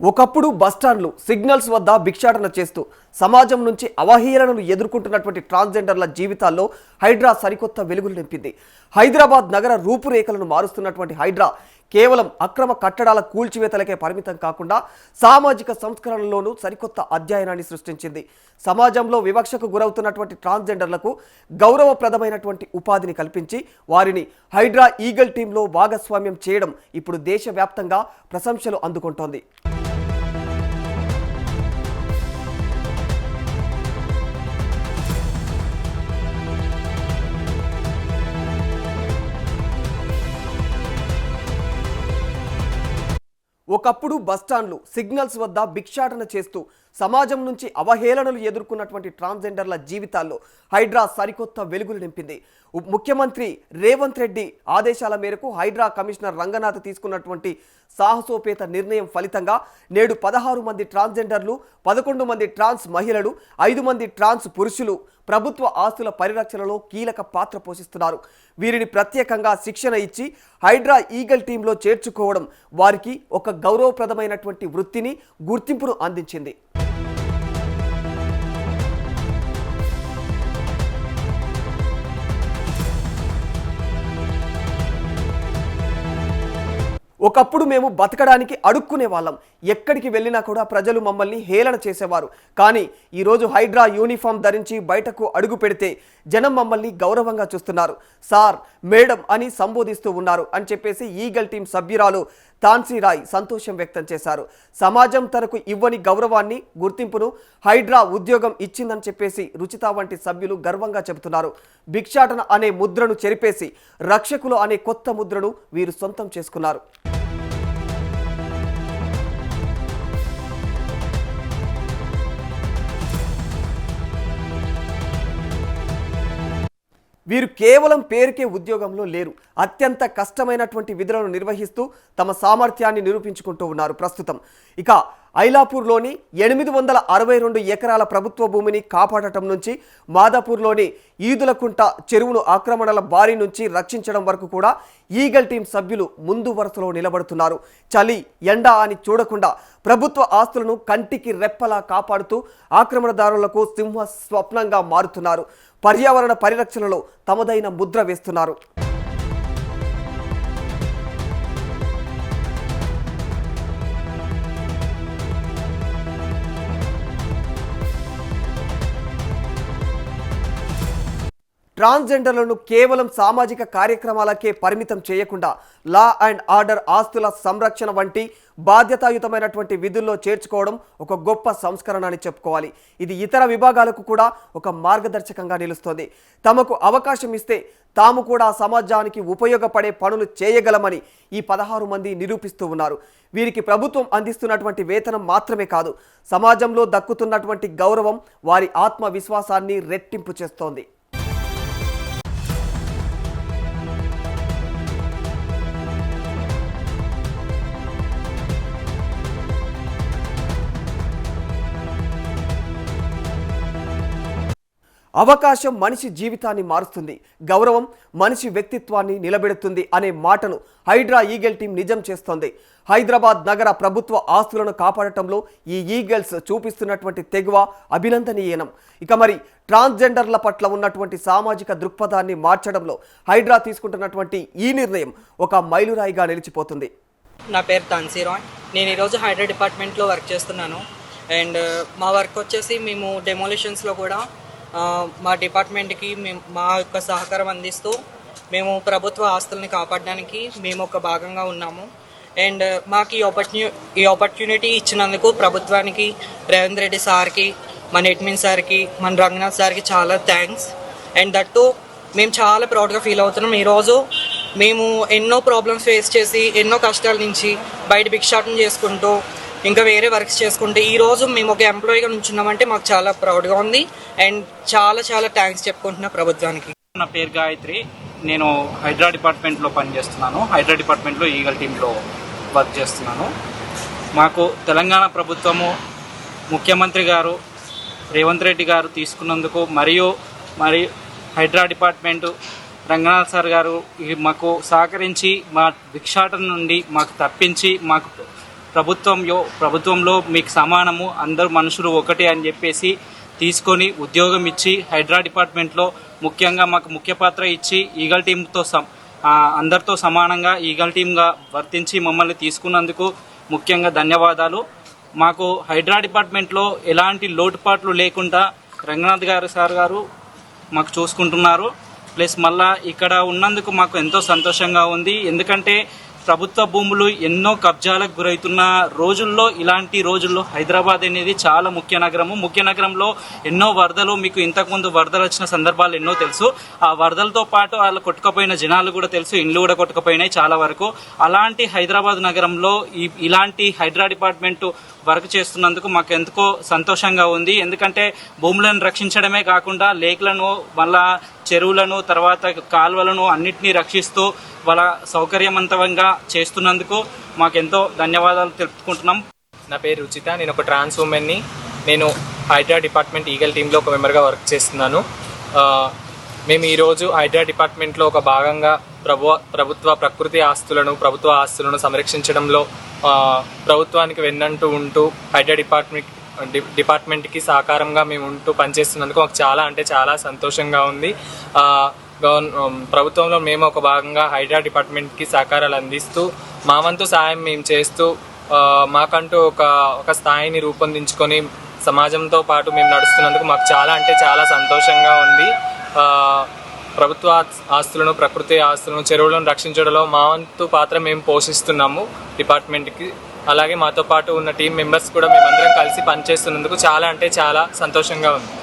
ఒకప్పుడు బస్టాండ్లు సిగ్నల్స్ వద్ద భిక్షాటన చేస్తూ సమాజం నుంచి అవహేళనలు ఎదుర్కొంటున్నటువంటి ట్రాన్స్జెండర్ల జీవితాల్లో హైడ్రా సరికొత్త వెలుగులు నింపింది. హైదరాబాద్ నగర రూపురేఖలను మారుస్తున్నటువంటి హైడ్రా కేవలం అక్రమ కట్టడాల కూల్చివేతలకే పరిమితం కాకుండా సామాజిక సంస్కరణలోనూ సరికొత్త అధ్యయనాన్ని సృష్టించింది. సమాజంలో వివక్షకు గురవుతున్నటువంటి ట్రాన్స్జెండర్లకు గౌరవప్రదమైనటువంటి ఉపాధిని కల్పించి వారిని హైడ్రా ఈగల్ టీంలో భాగస్వామ్యం చేయడం ఇప్పుడు దేశవ్యాప్తంగా ప్రశంసలు అందుకుంటోంది. ఒకప్పుడు బస్టాండ్లు సిగ్నల్స్ వద్ద భిక్షాటన చేస్తూ సమాజం నుంచి అవహేళనలు ఎదుర్కొన్నటువంటి ట్రాన్స్జెండర్ల జీవితాల్లో హైడ్రా సరికొత్త వెలుగులు నింపింది. ముఖ్యమంత్రి రేవంత్ రెడ్డి ఆదేశాల మేరకు హైడ్రా కమిషనర్ రంగనాథ్ తీసుకున్నటువంటి సాహసోపేత నిర్ణయం ఫలితంగా నేడు 16 మంది ట్రాన్స్జెండర్లు, 11 మంది ట్రాన్స్ మహిళలు, 5 మంది ట్రాన్స్ పురుషులు ప్రభుత్వ ఆస్తుల పరిరక్షణలో కీలక పాత్ర పోషిస్తున్నారు. వీరిని ప్రత్యేకంగా శిక్షణ ఇచ్చి హైడ్రా ఈగల్ టీంలో చేర్చుకోవడం వారికి ఒక గౌరవప్రదమైనటువంటి వృత్తిని, గుర్తింపును అందించింది. ఒకప్పుడు మేము బతకడానికి అడుక్కునే వాళ్ళం. ఎక్కడికి వెళ్ళినా కూడా ప్రజలు మమ్మల్ని హేళన చేసేవారు. కానీ ఈరోజు హైడ్రా యూనిఫామ్ ధరించి బయటకు అడుగు పెడితే జనం మమ్మల్ని గౌరవంగా చూస్తున్నారు. సార్, మేడం అని సంబోధిస్తూ ఉన్నారు అని చెప్పేసి ఈగల్ టీం సభ్యురాలు తాన్సీ రాయ్ సంతోషం వ్యక్తం చేశారు. సమాజం తనకు ఇవ్వని గౌరవాన్ని, గుర్తింపును హైడ్రా ఉద్యోగం ఇచ్చిందని చెప్పేసి రుచిత వంటి సభ్యులు గర్వంగా చెబుతున్నారు. భిక్షాటన అనే ముద్రను చెరిపేసి రక్షకులు అనే కొత్త ముద్రను వీరు సొంతం చేసుకున్నారు. వీరు కేవలం పేరుకే ఉద్యోగంలో లేరు. అత్యంత కష్టమైనటువంటి విధులను నిర్వహిస్తూ తమ సామర్థ్యాన్ని నిరూపించుకుంటూ ఉన్నారు. ప్రస్తుతం ఇక ఐలాపూర్లోని 862 ఎకరాల ప్రభుత్వ భూమిని కాపాడటం నుంచి మాదాపూర్లోని ఈదులకుంట చెరువును ఆక్రమణల బారి నుంచి రక్షించడం వరకు కూడా ఈగల్ టీం సభ్యులు ముందు వరుసలో నిలబడుతున్నారు. చలి, ఎండ అని చూడకుండా ప్రభుత్వ ఆస్తులను కంటికి రెప్పలా కాపాడుతూ ఆక్రమణదారులకు సింహ స్వప్నంగా మారుతున్నారు. పర్యావరణ పరిరక్షణలో తమదైన ముద్ర వేస్తున్నారు. ట్రాన్స్జెండర్లను కేవలం సామాజిక కార్యక్రమాలకే పరిమితం చేయకుండా లా అండ్ ఆర్డర్, ఆస్తుల సంరక్షణ వంటి బాధ్యతాయుతమైనటువంటి విధుల్లో చేర్చుకోవడం ఒక గొప్ప సంస్కరణ అని చెప్పుకోవాలి. ఇది ఇతర విభాగాలకు కూడా ఒక మార్గదర్శకంగా నిలుస్తోంది. తమకు అవకాశం ఇస్తే తాము కూడా సమాజానికి ఉపయోగపడే పనులు చేయగలమని ఈ 16 మంది నిరూపిస్తూ ఉన్నారు. వీరికి ప్రభుత్వం అందిస్తున్నటువంటి వేతనం మాత్రమే కాదు, సమాజంలో దక్కుతున్నటువంటి గౌరవం వారి ఆత్మవిశ్వాసాన్ని రెట్టింపు చేస్తోంది. అవకాశం మనిషి జీవితాన్ని మారుస్తుంది, గౌరవం మనిషి వ్యక్తిత్వాన్ని నిలబెడుతుంది అనే మాటను హైడ్రా ఈగల్ టీం నిజం చేస్తోంది. హైదరాబాద్ నగర ప్రభుత్వ ఆస్తులను కాపాడటంలో ఈ ఈగల్స్ చూపిస్తున్నటువంటి తెగువ అభినందనీయనం. ఇక మరి ట్రాన్స్జెండర్ల పట్ల ఉన్నటువంటి సామాజిక దృక్పథాన్ని మార్చడంలో హైడ్రా తీసుకుంటున్నటువంటి ఈ నిర్ణయం ఒక మైలురాయిగా నిలిచిపోతుంది. నా పేరు తాన్సీ రాయ్. నేను ఈరోజు హైడ్రా డిపార్ట్మెంట్లో వర్క్ చేస్తున్నాను. అండ్ మా వర్క్ వచ్చేసి మేము డెమోలిషన్స్లో కూడా మా డిపార్ట్మెంట్కి మా యొక్క సహకారం అందిస్తూ మేము ప్రభుత్వ ఆస్తుల్ని కాపాడడానికి మేము ఒక భాగంగా ఉన్నాము. అండ్ మాకు ఈ ఆపర్చునిటీ ఇచ్చినందుకు ప్రభుత్వానికి, రేవంత్ రెడ్డి సార్కి, మన అడ్మిన్ సార్కి, మన రంగనాథ్ సార్కి చాలా థ్యాంక్స్. అండ్ దట్టు మేము చాలా ప్రౌడ్గా ఫీల్ అవుతున్నాం. ఈరోజు మేము ఎన్నో ప్రాబ్లమ్స్ ఫేస్ చేసి, ఎన్నో కష్టాల నుంచి బయట భిక్షాటన చేసుకుంటూ, ఇంకా వేరే వర్క్స్ చేసుకుంటే ఈరోజు మేము ఒక ఎంప్లాయీగా నుంచున్నామంటే మాకు చాలా ప్రౌడ్గా ఉంది. అండ్ చాలా చాలా థ్యాంక్స్ చెప్పుకుంటున్నా ప్రభుత్వానికి. నా పేరు గాయత్రి. నేను హైడ్రా డిపార్ట్మెంట్లో పనిచేస్తున్నాను. హైడ్రా డిపార్ట్మెంట్లో ఈగల్ టీంలో వర్క్ చేస్తున్నాను. మాకు తెలంగాణ ప్రభుత్వము, ముఖ్యమంత్రి గారు రేవంత్ రెడ్డి గారు తీసుకున్నందుకు మరియు హైడ్రా డిపార్ట్మెంటు రంగనాథ్ సార్ గారు మాకు సహకరించి మా భిక్షాటన నుండి మాకు తప్పించి మాకు ప్రభుత్వంలో మీకు సమానము, అందరు మనుషులు ఒకటే అని చెప్పేసి తీసుకొని ఉద్యోగం ఇచ్చి హైడ్రా డిపార్ట్మెంట్లో ముఖ్యంగా మాకు ముఖ్య పాత్ర ఇచ్చి ఈగల్ టీంతో అందరితో సమానంగా ఈగల్ టీమ్గా వర్తించి మమ్మల్ని తీసుకున్నందుకు ముఖ్యంగా ధన్యవాదాలు. మాకు హైడ్రా డిపార్ట్మెంట్లో ఎలాంటి లోటుపాట్లు లేకుండా రంగనాథ్ సార్ గారు మాకు చూసుకుంటున్నారు. ప్లస్ మళ్ళా ఇక్కడ ఉన్నందుకు మాకు ఎంతో సంతోషంగా ఉంది. ఎందుకంటే ప్రభుత్వ భూములు ఎన్నో కబ్జాలకు గురవుతున్న రోజుల్లో, ఇలాంటి రోజుల్లో హైదరాబాద్ అనేది చాలా ముఖ్య నగరంలో ఎన్నో వరదలు, మీకు ఇంతకుముందు వరదలు వచ్చిన సందర్భాలు ఎన్నో తెలుసు. ఆ వరదలతో పాటు వాళ్ళు కొట్టుకుపోయిన జనాలు కూడా తెలుసు, ఇండ్లు కూడా కొట్టుకుపోయినాయి చాలా వరకు. అలాంటి హైదరాబాద్ నగరంలో ఇలాంటి హైడ్రా డిపార్ట్మెంట్ వర్క్ చేస్తున్నందుకు మాకు ఎంతో సంతోషంగా ఉంది. ఎందుకంటే భూములను రక్షించడమే కాకుండా లేక్లను, మళ్ళా చెరువులను, తర్వాత కాలువలను అన్నిటినీ రక్షిస్తూ వాళ్ళ సౌకర్యవంతంగా చేస్తున్నందుకు మాకెంతో ధన్యవాదాలు తెలుపుకుంటున్నాం. నా పేరు రుచిత, నేను ఒక ట్రాన్స్ ఉమెన్ని. నేను హైడ్రా డిపార్ట్మెంట్ ఈగల్ టీంలో ఒక మెంబర్గా వర్క్ చేస్తున్నాను. మేము ఈరోజు హైడ్రా డిపార్ట్మెంట్లో ఒక భాగంగా ప్రభుత్వ ప్రభుత్వ ఆస్తులను సంరక్షించడంలో ప్రభుత్వానికి వెన్నంటూ ఉంటూ హైడ్రా డిపార్ట్మెంట్కి సహకారంగా మేము ఉంటూ పనిచేస్తున్నందుకు మాకు చాలా అంటే చాలా సంతోషంగా ఉంది. ప్రభుత్వంలో మేము ఒక భాగంగా హైడ్రా డిపార్ట్మెంట్కి సహకారాలు అందిస్తూ మా వంతు సాయం మేము చేస్తూ మాకంటూ ఒక స్థాయిని రూపొందించుకొని సమాజంతో పాటు మేము నడుస్తున్నందుకు మాకు చాలా అంటే చాలా సంతోషంగా ఉంది. ప్రభుత్వ ఆస్తులను, ప్రకృతి ఆస్తులను, చెరువులను రక్షించడంలో మా వంతు పాత్ర మేము పోషిస్తున్నాము డిపార్ట్మెంట్కి. అలాగే మాతో పాటు ఉన్న టీం మెంబర్స్ కూడా మేమందరం కలిసి పనిచేస్తున్నందుకు చాలా అంటే చాలా సంతోషంగా ఉంది.